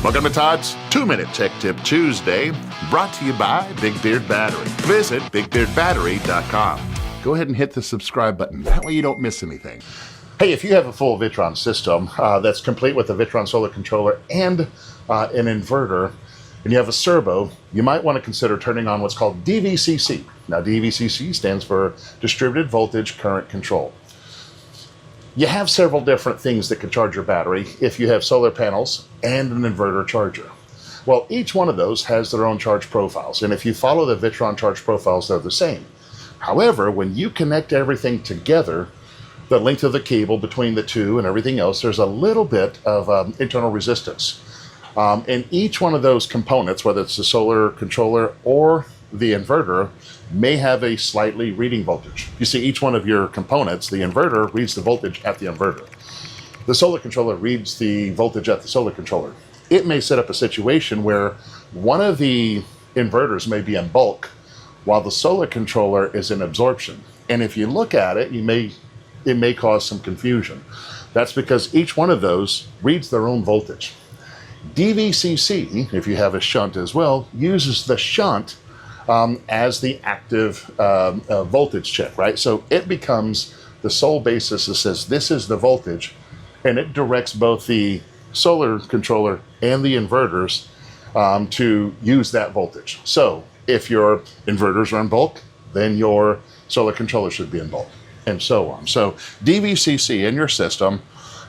Welcome to Todd's 2-Minute Tech Tip Tuesday, brought to you by Big Beard Battery. Visit bigbeardbattery.com. Go ahead and hit the subscribe button. That way you don't miss anything. Hey, if you have a full Victron system that's complete with a Victron solar controller and an inverter, and you have a Cerbo, you might want to consider turning on what's called DVCC. Now, DVCC stands for Distributed Voltage Current Control. You have several different things that can charge your battery if you have solar panels and an inverter charger. Well, each one of those has their own charge profiles, and if you follow the Victron charge profiles, they're the same. However, when you connect everything together, the length of the cable between the two and everything else, there's a little bit of internal resistance. And each one of those components, whether it's the solar controller or the inverter, may have a slightly reading voltage. You see, each one of your components, the inverter reads the voltage at the inverter. The solar controller reads the voltage at the solar controller. It may set up a situation where one of the inverters may be in bulk while the solar controller is in absorption. And if you look at it, it may cause some confusion. That's because each one of those reads their own voltage. DVCC, if you have a shunt as well, uses the shunt as the active voltage check, right? So it becomes the sole basis that says this is the voltage, and it directs both the solar controller and the inverters to use that voltage. So if your inverters are in bulk, then your solar controller should be in bulk, and so on. So DVCC in your system,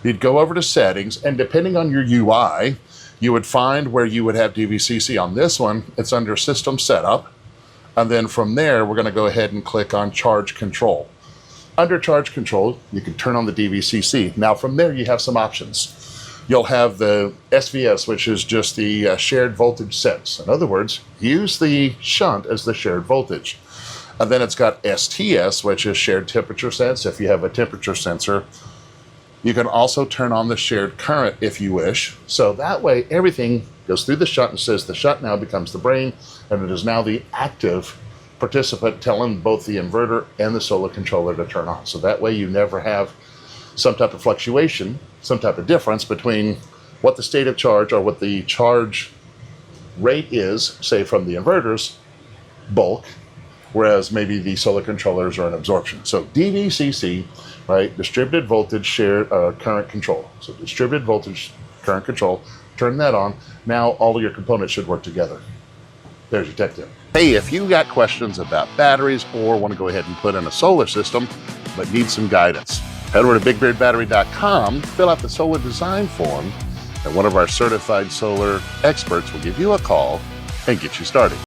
you'd go over to settings, and depending on your UI, you would find where you would have DVCC. On this one, it's under System Setup. And then from there, we're going to go ahead and click on Charge Control. Under Charge Control, you can turn on the DVCC. Now from there, you have some options. You'll have the SVS, which is just the shared voltage sense. In other words, use the shunt as the shared voltage. And then it's got STS, which is shared temperature sense, if you have a temperature sensor. You can also turn on the shared current if you wish. So that way, everything goes through the shunt and says the shunt now becomes the brain, and it is now the active participant telling both the inverter and the solar controller to turn on. So that way you never have some type of fluctuation, some type of difference between what the state of charge or what the charge rate is, say from the inverter's bulk, whereas maybe the solar controllers are in absorption. So DVCC, right, distributed voltage shared current control. So distributed voltage current control, turn that on. Now all of your components should work together. There's your tech tip. Hey, if you got questions about batteries or want to go ahead and put in a solar system but need some guidance, head over to bigbeardbattery.com, fill out the solar design form, and one of our certified solar experts will give you a call and get you started.